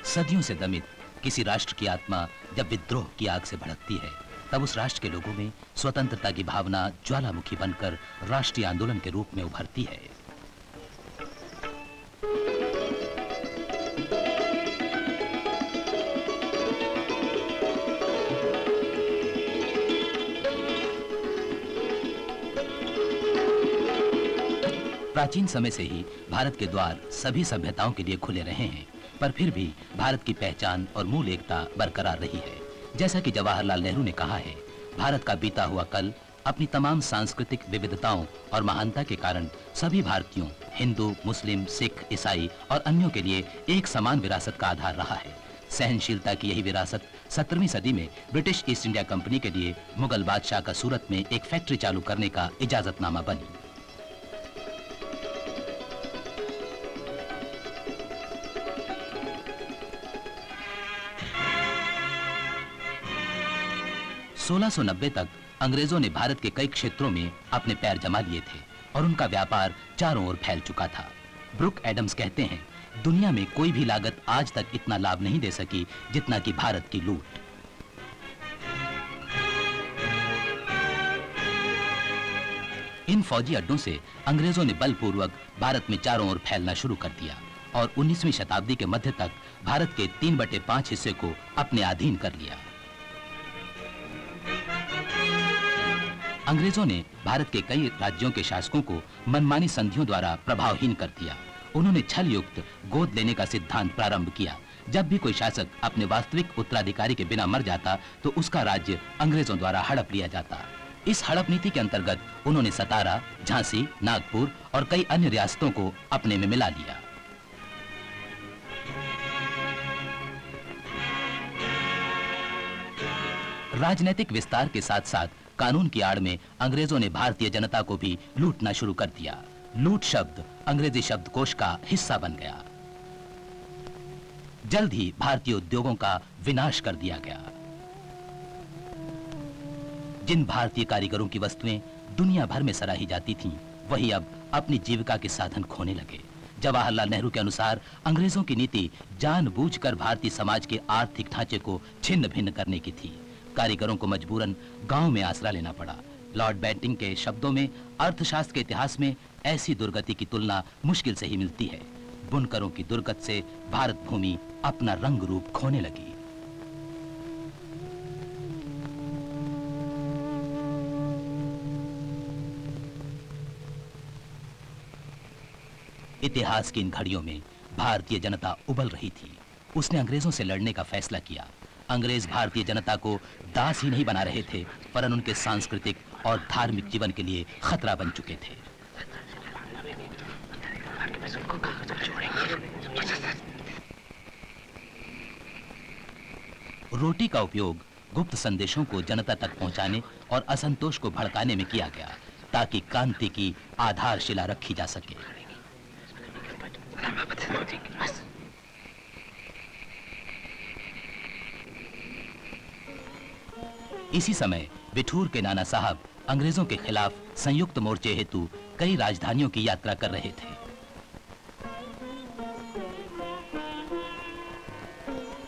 सदियों से दमित किसी राष्ट्र की आत्मा जब विद्रोह की आग से भड़कती है, तब उस राष्ट्र के लोगों में स्वतंत्रता की भावना ज्वालामुखी बनकर राष्ट्रीय आंदोलन के रूप में उभरती है। प्राचीन समय से ही भारत के द्वार सभी सभ्यताओं के लिए खुले रहे हैं, पर फिर भी भारत की पहचान और मूल एकता बरकरार रही है। जैसा कि जवाहरलाल नेहरू ने कहा है, भारत का बीता हुआ कल अपनी तमाम सांस्कृतिक विविधताओं और महानता के कारण सभी भारतीयों, हिंदू, मुस्लिम, सिख, ईसाई और अन्यों के लिए एक समान विरासत का आधार रहा है। सहनशीलता की यही विरासत 17वीं सदी में ब्रिटिश ईस्ट इंडिया कंपनी के लिए मुगल बादशाह का सूरत में एक फैक्ट्री चालू करने का इजाजतनामा बनी। सोलह 1990 तक अंग्रेजों ने भारत के कई क्षेत्रों में अपने पैर जमा लिए थे और उनका व्यापार चारों ओर फैल चुका था। ब्रुक एडम्स कहते हैं, दुनिया में कोई भी लागत आज तक इतना लाभ नहीं दे सकी जितना कि भारत की लूट। इन फौजी अड्डों से अंग्रेजों ने बलपूर्वक भारत में चारों ओर फैलना शुरू कर दिया और 19वीं शताब्दी के मध्य तक भारत के 3/5 हिस्से को अपने अधीन कर लिया। अंग्रेजों ने भारत के कई राज्यों के शासकों को मनमानी संधियों द्वारा प्रभावहीन कर दिया। उन्होंने छल युक्त गोद लेने का सिद्धांत प्रारंभ किया। जब भी कोई शासक अपने वास्तविक उत्तराधिकारी के बिना मर जाता तो उसका राज्य अंग्रेजों द्वारा हड़प लिया जाता। इस हड़प नीति के अंतर्गत उन्होंने सतारा, झांसी, नागपुर और कई अन्य रियासतों को अपने में मिला लिया। राजनीतिक विस्तार के साथ साथ कानून की आड़ में अंग्रेजों ने भारतीय जनता को भी लूटना शुरू कर दिया। लूट शब्द अंग्रेजी शब्दकोश का हिस्सा बन गया। जल्द ही भारतीय उद्योगों का विनाश कर दिया गया। जिन भारतीय कारीगरों की वस्तुएं दुनिया भर में सराही जाती थीं, वही अब अपनी जीविका के साधन खोने लगे। जवाहरलाल नेहरू के अनुसार अंग्रेजों की नीति जानबूझकर भारतीय समाज के आर्थिक ढांचे को छिन्न भिन्न करने की थी। कारीगरों को मजबूरन गांव में आसरा लेना पड़ा। लॉर्ड बेंटिंग के शब्दों में, अर्थशास्त्र के इतिहास में ऐसी दुर्गति की तुलना मुश्किल से ही मिलती है। बुनकरों की दुर्गत से भारत भूमि अपना रंग रूप खोने लगी। इतिहास की इन घड़ियों में भारतीय जनता उबल रही थी। उसने अंग्रेजों से लड़ने का फैसला किया। अंग्रेज भारतीय जनता को दास ही नहीं बना रहे थे, वरन उनके सांस्कृतिक और धार्मिक जीवन के लिए खतरा बन चुके थे। रोटी का उपयोग गुप्त संदेशों को जनता तक पहुंचाने और असंतोष को भड़काने में किया गया, ताकि क्रांति की आधारशिला रखी जा सके। इसी समय बिठूर के नाना साहब अंग्रेजों के खिलाफ संयुक्त मोर्चे हेतु कई राजधानियों की यात्रा कर रहे थे।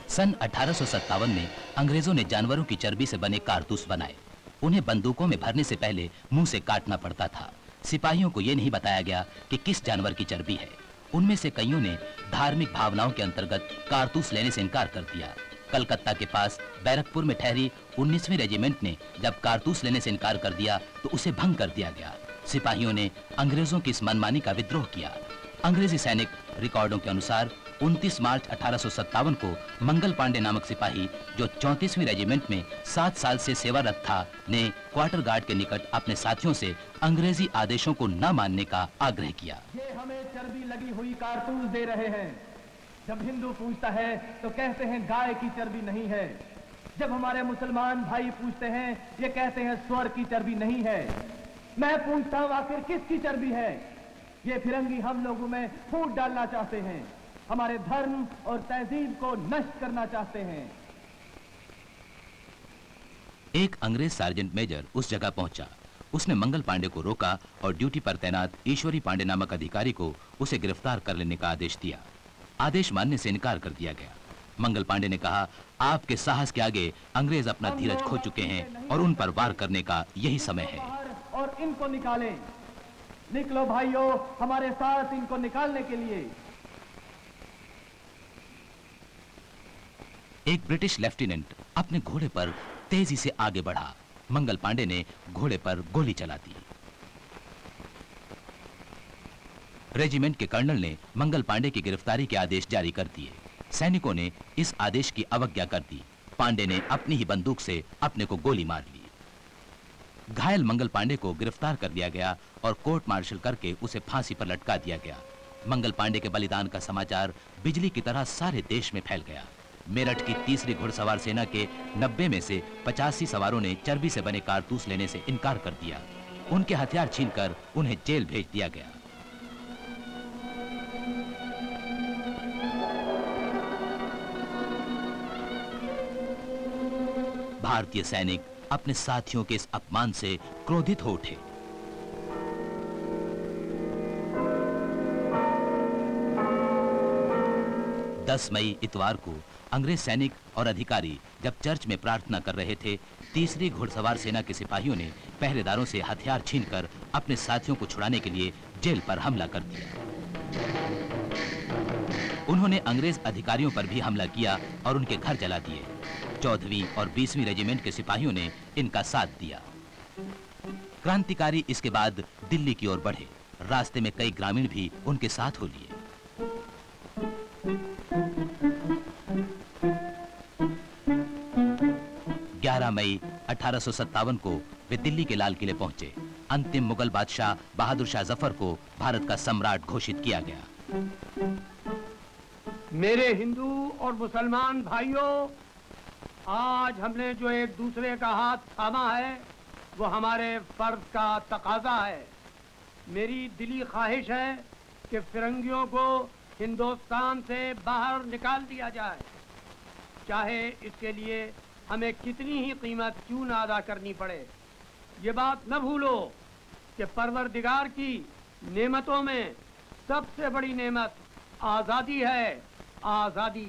सन 1857 में अंग्रेजों ने जानवरों की चर्बी से बने कारतूस बनाए। उन्हें बंदूकों में भरने से पहले मुंह से काटना पड़ता था। सिपाहियों को यह नहीं बताया गया कि किस जानवर की चर्बी है। उनमें से कईयों ने धार्मिक भावनाओं के अंतर्गत कारतूस लेने से इनकार कर दिया। कलकत्ता के पास बैरकपुर में ठहरी 19वीं रेजिमेंट ने जब कारतूस लेने से इनकार कर दिया तो उसे भंग कर दिया गया। सिपाहियों ने अंग्रेजों की इस मनमानी का विद्रोह किया। अंग्रेजी सैनिक रिकॉर्डों के अनुसार 29 मार्च 1857 को मंगल पांडे नामक सिपाही, जो 34वीं रेजिमेंट में 7 साल से सेवारत था, ने क्वार्टर गार्ड के निकट अपने साथियों से अंग्रेजी आदेशों को न मानने का आग्रह किया। ये हमें चर्बी लगी हुई कारतूस दे रहे हैं। जब हिंदू पूछता है तो कहते हैं गाय की चर्बी नहीं है। जब हमारे मुसलमान भाई पूछते हैं, ये कहते हैं स्वर की चर्बी नहीं है। मैं पूछता हूं आखिर किसकी चर्बी है? ये फिरंगी हम लोगों में फूट डालना चाहते हैं, हमारे धर्म और तहजीब को नष्ट करना चाहते हैं। एक अंग्रेज सार्जेंट मेजर उस जगह पहुंचा। उसने मंगल पांडे को रोका और ड्यूटी पर तैनात ईश्वरी पांडे नामक अधिकारी को उसे गिरफ्तार कर लेने का आदेश दिया। आदेश मानने से इनकार कर दिया गया। मंगल पांडे ने कहा, आपके साहस के आगे अंग्रेज अपना धीरज खो चुके हैं और उन पर वार करने का यही समय है। और इनको निकालें। निकलो भाइयों, हमारे साथ इनको निकालने के लिए। एक ब्रिटिश लेफ्टिनेंट अपने घोड़े पर तेजी से आगे बढ़ा। मंगल पांडे ने घोड़े पर गोली चला दी। रेजिमेंट के कर्नल ने मंगल पांडे की गिरफ्तारी के आदेश जारी कर दिए। सैनिकों ने इस आदेश की अवज्ञा कर दी। पांडे ने अपनी ही बंदूक से अपने को गोली मार ली। घायल मंगल पांडे को गिरफ्तार कर लिया गया और कोर्ट मार्शल करके उसे फांसी पर लटका दिया गया। मंगल पांडे के बलिदान का समाचार बिजली की तरह सारे देश में फैल गया। मेरठ की तीसरी घुड़सवार सेना के 90 में से 85 सवारों ने चर्बी से बने कारतूस लेने से इनकार कर दिया। उनके हथियार छीनकर उन्हें जेल भेज दिया गया। भारतीय सैनिक अपने साथियों के इस अपमान से क्रोधित हो उठे। दस मई इतवार को अंग्रेज सैनिक और अधिकारी जब चर्च में प्रार्थना कर रहे थे, तीसरी घुड़सवार सेना के सिपाहियों ने पहरेदारों से हथियार छीनकर अपने साथियों को छुड़ाने के लिए जेल पर हमला कर दिया। उन्होंने अंग्रेज अधिकारियों पर भी हमला किया और उनके घर जला दिए। 14वीं और 20वीं रेजिमेंट के सिपाहियों ने इनका साथ दिया। क्रांतिकारी इसके बाद दिल्ली की ओर बढ़े। रास्ते में कई ग्रामीण भी उनके साथ हो लिए। 11 मई 1857 को वे दिल्ली के लाल किले पहुंचे। अंतिम मुगल बादशाह बहादुर शाह जफर को भारत का सम्राट घोषित किया गया। मेरे हिंदू और मुसलमान भाइयों, आज हमने जो एक दूसरे का हाथ थामा है वो हमारे फर्ज का तकाजा है। मेरी दिली ख्वाहिश है कि फिरंगियों को हिंदुस्तान से बाहर निकाल दिया जाए, चाहे इसके लिए हमें कितनी ही कीमत क्यों ना अदा करनी पड़े। ये बात न भूलो कि परवरदिगार की नेमतों में सबसे बड़ी नेमत आजादी है, आजादी।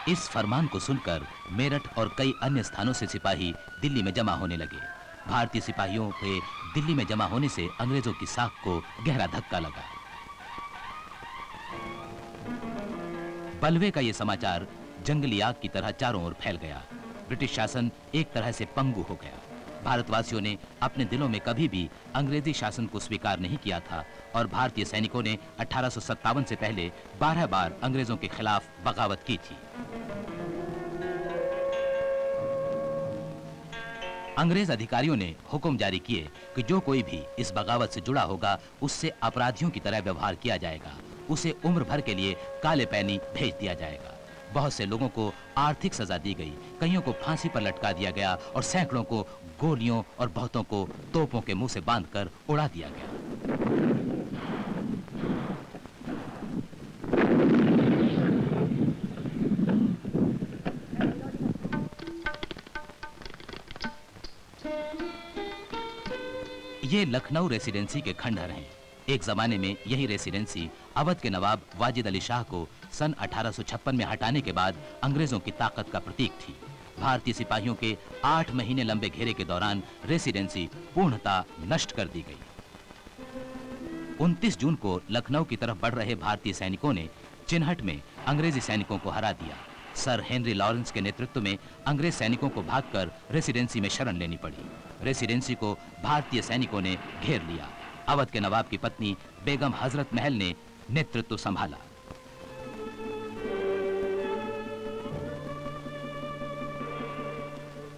इस फरमान को सुनकर मेरठ और कई अन्य स्थानों से सिपाही दिल्ली में जमा होने लगे। भारतीय सिपाहियों के दिल्ली में जमा होने से अंग्रेजों की साख को गहरा धक्का लगा। बलवे का यह समाचार जंगली आग की तरह चारों ओर फैल गया। ब्रिटिश शासन एक तरह से पंगु हो गया। भारतवासियों ने अपने दिलों में कभी भी अंग्रेजी शासन को स्वीकार नहीं किया था और भारतीय सैनिकों ने 1857 से पहले 12 बार अंग्रेजों के खिलाफ बगावत की थी। अंग्रेज अधिकारियों ने हुक्म जारी किए कि जो कोई भी इस बगावत से जुड़ा होगा उससे अपराधियों की तरह व्यवहार किया जाएगा। उसे उम्र भर के लिए काले पैनी भेज दिया जाएगा। बहुत से लोगों को आर्थिक सजा दी गई, कईयों को फांसी पर लटका दिया गया और सैकड़ों को गोलियों और बहुतों को तोपों के मुंह से बांधकर उड़ा दिया गया। ये लखनऊ रेसिडेंसी के खंडहर हैं। एक जमाने में यही रेसिडेंसी अवध के नवाब वाजिद अली शाह को सन 1856 में हटाने के बाद अंग्रेजों की ताकत का प्रतीक थी। भारतीय सिपाहियों के 8 महीने लंबे घेरे के दौरान रेसिडेंसी पूर्णतः नष्ट कर दी गई। 29 जून को लखनऊ की तरफ बढ़ रहे भारतीय सैनिकों ने चिन्हट में अंग्रेजी सैनिकों को हरा दिया। सर हेनरी लॉरेंस के नेतृत्व में अंग्रेज सैनिकों को भागकर रेसिडेंसी में शरण लेनी पड़ी। रेसिडेंसी को भारतीय सैनिकों ने घेर लिया। अवध के नवाब की पत्नी बेगम हजरत महल ने नेतृत्व संभाला।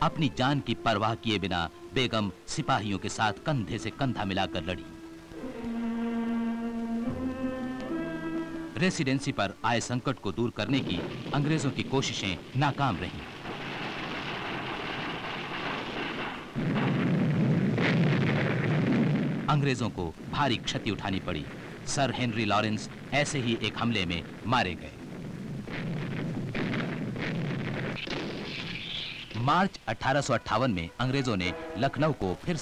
अपनी जान की परवाह किए बिना बेगम सिपाहियों के साथ कंधे से कंधा मिलाकर लड़ी। रेसिडेंसी पर आए संकट को दूर करने की अंग्रेजों की कोशिशें नाकाम रहीं। अंग्रेजों को भारी क्षति उठानी पड़ी। सर हेनरी लॉरेंस ऐसे ही एक हमले में मारे गए। मार्च 1858 में अंग्रेजों ने लखनऊ को फिर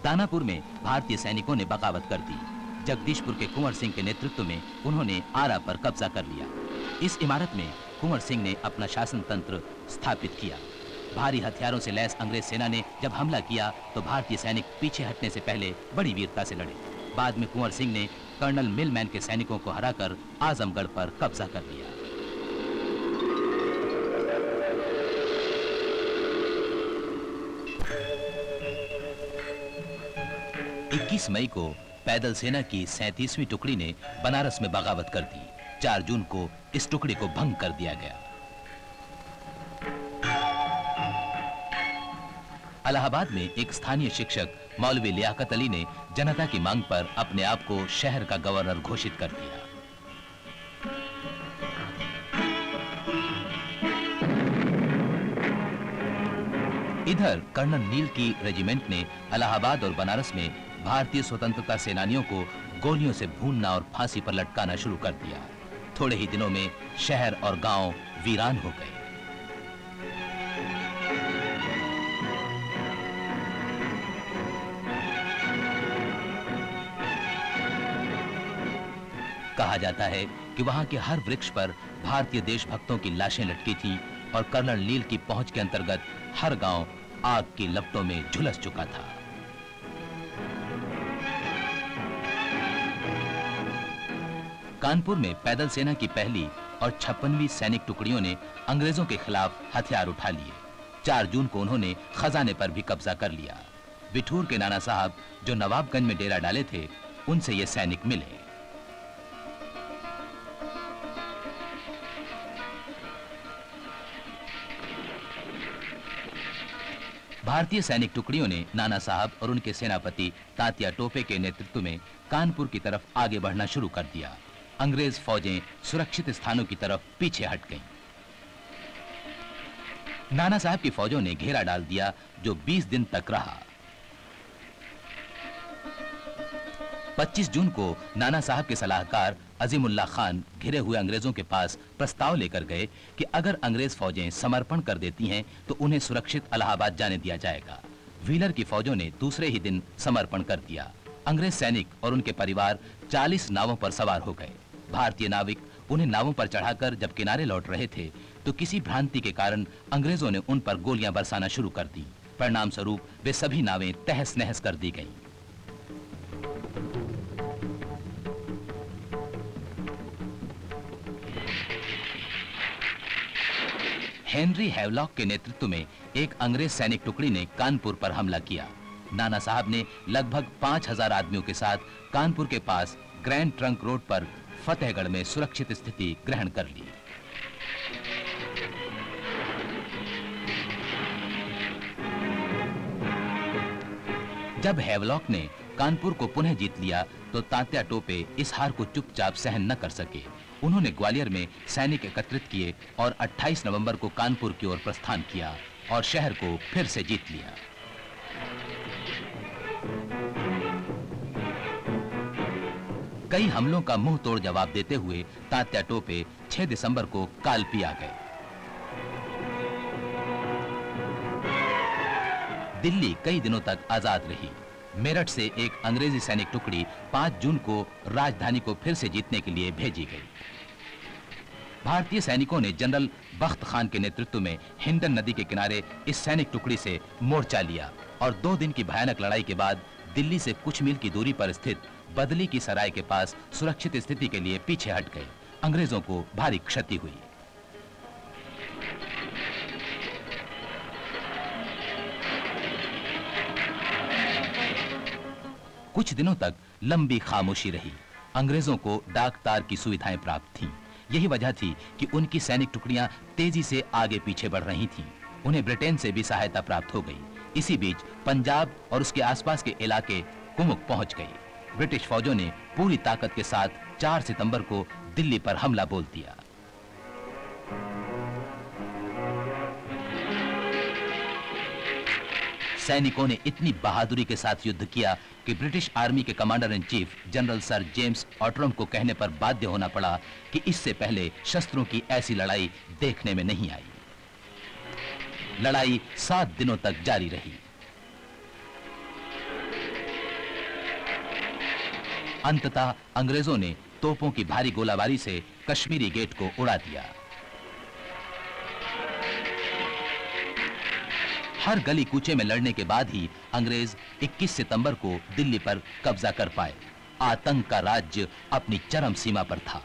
दानापुर में भारतीय सैनिकों ने बगावत कर दी। जगदीशपुर के कुंवर सिंह के नेतृत्व में उन्होंने आरा पर कब्जा कर लिया। इस इमारत में कुंवर सिंह ने अपना शासन तंत्र स्थापित किया। भारी हथियारों से लैस अंग्रेज सेना ने जब हमला किया तो भारतीय सैनिक पीछे हटने से पहले बड़ी वीरता से लड़े। बाद में कुंवर सिंह ने कर्नल मिलमैन के सैनिकों को हराकर आजमगढ़ पर कब्जा कर लिया। 21 मई को पैदल सेना की 37वीं टुकड़ी ने बनारस में बगावत कर दी। 4 जून को इस टुकड़ी को भंग कर दिया गया। इलाहाबाद में एक स्थानीय शिक्षक मौलवी लियाकत अली ने जनता की मांग पर अपने आप को शहर का गवर्नर घोषित कर दिया। इधर कर्नल नील की रेजिमेंट ने इलाहाबाद और बनारस में भारतीय स्वतंत्रता सेनानियों को गोलियों से भूनना और फांसी पर लटकाना शुरू कर दिया। थोड़े ही दिनों में शहर और गांव वीरान हो गए। कहा जाता है कि वहां के हर वृक्ष पर भारतीय देशभक्तों की लाशें लटकी थीं और कर्नल नील की पहुंच के अंतर्गत हर गांव आग की लपटों में झुलस चुका था। कानपुर में पैदल सेना की पहली और 56वीं सैनिक टुकड़ियों ने अंग्रेजों के खिलाफ हथियार उठा लिए। 4 जून को उन्होंने खजाने पर भी कब्जा कर लिया। बिठूर के नाना साहब जो नवाबगंज में डेरा डाले थे, उनसे ये सैनिक मिले। भारतीय सैनिक टुकड़ियों ने नाना साहब और उनके सेनापति तात्या टोपे के नेतृत्व में कानपुर की तरफ आगे बढ़ना शुरू कर दिया। अंग्रेज फौजें सुरक्षित स्थानों की तरफ पीछे हट गईं। नाना साहब की फौजों ने घेरा डाल दिया जो 20 दिन तक रहा। 25 जून को नाना साहब के सलाहकार अजीमुल्लाह खान घिरे हुए अंग्रेजों के पास प्रस्ताव लेकर गए कि अगर अंग्रेज फौजें समर्पण कर देती हैं तो उन्हें सुरक्षित इलाहाबाद जाने दिया जाएगा। व्हीलर की फौजों ने दूसरे ही दिन समर्पण कर दिया। अंग्रेज सैनिक और उनके परिवार 40 नावों पर सवार हो गए। भारतीय नाविक उन्हें नावों पर चढ़ाकर जब किनारे लौट रहे थे तो किसी भ्रांति के कारण अंग्रेजों ने उन पर गोलियां बरसाना शुरू कर दी। परिणाम स्वरूप वे सभी नावें तहस नहस कर दी गईं। हेनरी हैवलॉक के नेतृत्व में एक अंग्रेज सैनिक टुकड़ी ने कानपुर पर हमला किया। नाना साहब ने लगभग 5000 आदमियों के साथ कानपुर के पास ग्रैंड ट्रंक रोड पर फतेहगढ़ में सुरक्षित स्थिति ग्रहण कर ली। जब हैवलॉक ने कानपुर को पुनः जीत लिया तो तात्या टोपे इस हार को चुपचाप सहन न कर सके। उन्होंने ग्वालियर में सैनिक एकत्रित किए और 28 नवंबर को कानपुर की ओर प्रस्थान किया और शहर को फिर से जीत लिया। कई हमलों का मुंह तोड़ जवाब देते हुए तात्या टोपे 6 दिसंबर को कालपी आ गए। दिल्ली कई दिनों तक आजाद रही। मेरठ से एक अंग्रेजी सैनिक टुकड़ी 5 जून को राजधानी को फिर से जीतने के लिए भेजी गई। भारतीय सैनिकों ने जनरल बख्त खान के नेतृत्व में हिंडन नदी के किनारे इस सैनिक टुकड़ी से मोर्चा लिया और 2 दिन की भयानक लड़ाई के बाद दिल्ली से कुछ मील की दूरी पर स्थित बदली की सराय के पास सुरक्षित स्थिति के लिए पीछे हट गए। अंग्रेजों को भारी क्षति हुई। कुछ दिनों तक लंबी खामोशी रही। अंग्रेजों को डाक तार की सुविधाएं प्राप्त थीं। यही वजह थी कि उनकी सैनिक टुकड़ियां तेजी से आगे पीछे बढ़ रही थीं। उन्हें ब्रिटेन से भी सहायता प्राप्त हो गई। इसी बीच पंजाब और उसके आसपास के इलाके कुमुक पहुंच गए। ब्रिटिश फौजों ने पूरी ताकत के साथ 4 सितंबर को दिल्ली पर हमला बोल दिया। सैनिकों ने इतनी बहादुरी के साथ युद्ध किया कि ब्रिटिश आर्मी के commander in chief general sir James Outram को कहने पर बाध्य होना पड़ा कि इससे पहले शस्त्रों की ऐसी लड़ाई देखने में नहीं आई। लड़ाई 7 दिनों तक जारी रही। अंततः अंग्रेजों ने तोपों की भारी गोलाबारी से कश्मीरी गेट को उड़ा दिया। हर गली कूचे में लड़ने के बाद ही अंग्रेज 21 सितंबर को दिल्ली पर कब्जा कर पाए। आतंक का राज्य अपनी चरम सीमा पर था।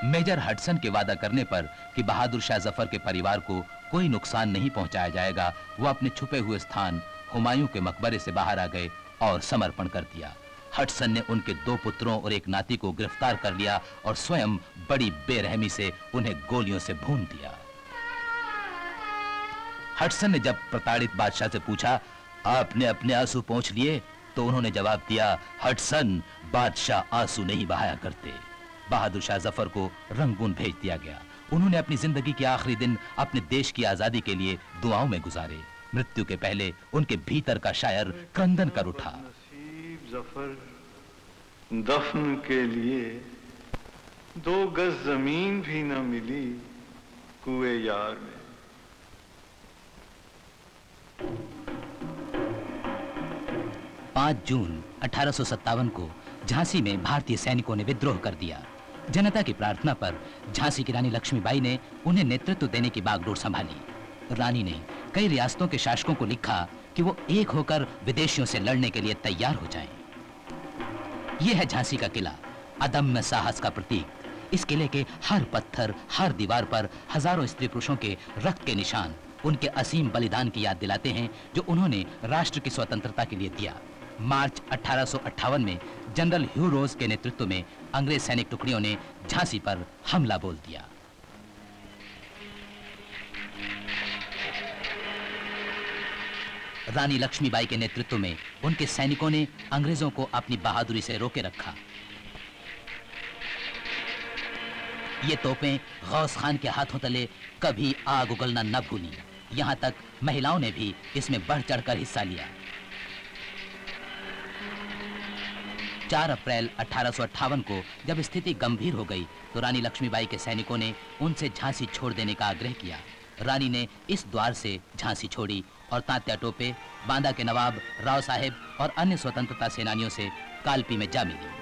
मेजर हडसन के वादा करने पर कि बहादुर शाह जफर के परिवार को कोई नुकसान नहीं पहुंचाया जाएगा, वो अपने छुपे हुए स्थान हुमायूं के मकबरे से बाहर आ गए और समर्पण कर दिया। हडसन ने उनके 2 पुत्रों और एक नाती को गिरफ्तार कर लिया और स्वयं बड़ी बेरहमी से उन्हें गोलियों से भून दिया। हडसन ने जब प्रताड़ित बादशाह से पूछा, आपने अपने आंसू पोंछ लिए? तो उन्होंने जवाब दिया, हडसन, बादशाह आंसू नहीं बहाया करते। बहादुर शाह जफर को रंगून भेज दिया गया। उन्होंने अपनी जिंदगी के आखिरी दिन अपने देश की आजादी के लिए दुआओं में गुजारे। मृत्यु के पहले उनके भीतर का शायर क्रंदन कर उठा, नसीब जफर दफन के लिए 2 गज जमीन भी न मिली कुए यार में। जून 1857 को झांसी में भारतीय सैनिकों ने विद्रोह कर दिया। जनता की प्रार्थना पर झांसी की रानी लक्ष्मीबाई ने उन्हें नेतृत्व देने की बागडोर संभाली। रानी ने कई रियासतों के शासकों को लिखा कि वो एक होकर विदेशियों से लड़ने के लिए तैयार हो जाएं। यह है झांसी का किला, अदम्य साहस का प्रतीक। इस किले के हर पत्थर, हर दीवार पर हजारों स्त्री पुरुषों के रक्त के निशान उनके असीम बलिदान की याद दिलाते हैं जो उन्होंने राष्ट्र की स्वतंत्रता के लिए दिया। मार्च 1858 में जनरल ह्यू रोज के नेतृत्व में अंग्रेज सैनिक टुकड़ियों ने झांसी पर हमला बोल दिया। रानी लक्ष्मीबाई के नेतृत्व में उनके सैनिकों ने अंग्रेजों को अपनी बहादुरी से रोके रखा। ये तोपें गौस खान के हाथों तले कभी आग उगलना न भूली। यहां तक महिलाओं ने भी इसमें बढ़ चढ़कर हिस्सा लिया। 4 अप्रैल 1858 को जब स्थिति गंभीर हो गई तो रानी लक्ष्मीबाई के सैनिकों ने उनसे झांसी छोड़ देने का आग्रह किया। रानी ने इस द्वार से झांसी छोड़ी और तात्या टोपे, बांदा के नवाब राव साहेब और अन्य स्वतंत्रता सेनानियों से कालपी में जा मिली।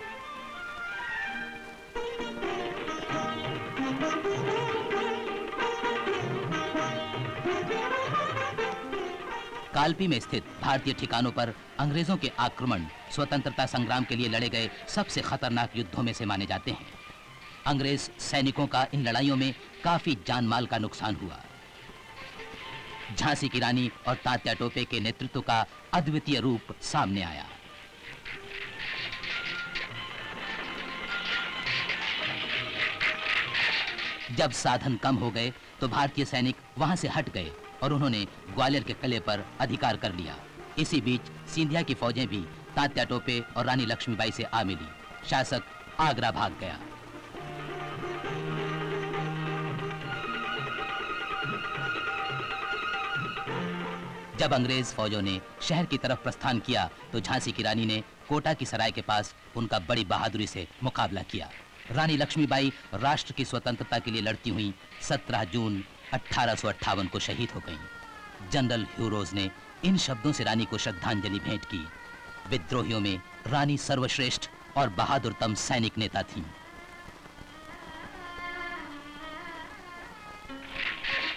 कालपी में स्थित भारतीय ठिकानों पर अंग्रेजों के आक्रमण स्वतंत्रता संग्राम के लिए लड़े गए सबसे खतरनाक युद्धों में से माने जाते हैं। अंग्रेज सैनिकों का इन लड़ाइयों में काफी जानमाल का नुकसान हुआ। झांसी की रानी और तात्या टोपे के नेतृत्व का अद्वितीय रूप सामने आया। जब साधन कम हो गए तो भारतीय सैनिक वहां से हट गए और उन्होंने ग्वालियर के किले पर अधिकार कर लिया। इसी बीच सिंधिया की फौजें भी तात्या टोपे और रानी लक्ष्मीबाई से आ मिली। शासक आगरा भाग गया। जब अंग्रेज फौजों ने शहर की तरफ प्रस्थान किया तो झांसी की रानी ने कोटा की सराय के पास उनका बड़ी बहादुरी से मुकाबला किया। रानी लक्ष्मीबाई राष्ट्र की स्वतंत्रता के लिए लड़ती हुई 17 जून 1858 को शहीद हो गईं। जनरल ह्यू रोज ने इन शब्दों से रानी को श्रद्धांजलि भेंट की। विद्रोहियों में रानी सर्वश्रेष्ठ और बहादुरतम सैनिक नेता थीं।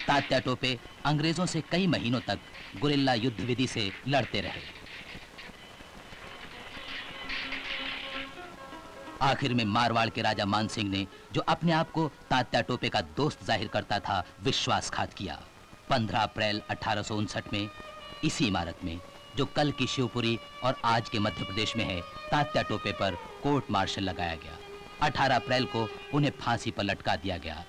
तात्या टोपे अंग्रेजों से कई महीनों तक गुरिल्ला युद्ध विधि से लड़ते रहे। आखिर में मारवाड़ के राजा मानसिंह ने, जो अपने आप को तात्या टोपे का दोस्त जाहिर करता था, विश्वासघात किया। 15 अप्रैल 1859 में इसी इमारत में, जो कल की शिवपुरी और आज के मध्य प्रदेश में है, तात्या टोपे पर कोर्ट मार्शल लगाया गया। 18 अप्रैल को उन्हें फांसी पर लटका दिया गया।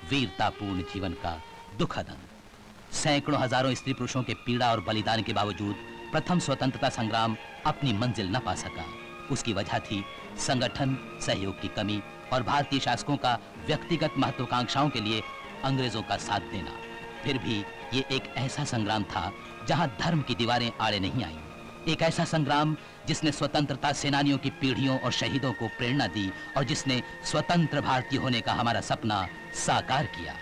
वीरतापूर्ण जीवन का दुखद अंत। सैकड़ों हजारों स्त्री पुरुषों के पीड़ा और बलिदान के बावजूद प्रथम स्वतंत्रता संग्राम अपनी मंजिल न पा सका। उसकी वजह थी संगठन, सहयोग की कमी और भारतीय शासकों का व्यक्तिगत महत्वाकांक्षाओं के लिए अंग्रेजों का साथ देना। फिर भी ये एक ऐसा संग्राम था जहां धर्म की दीवारें आड़े नहीं आईं। एक ऐसा संग्राम जिसने स्वतंत्रता सेनानियों की पीढ़ियों और शहीदों को प्रेरणा दी और जिसने स्वतंत्र भारतीय होने का हमारा सपना साकार किया।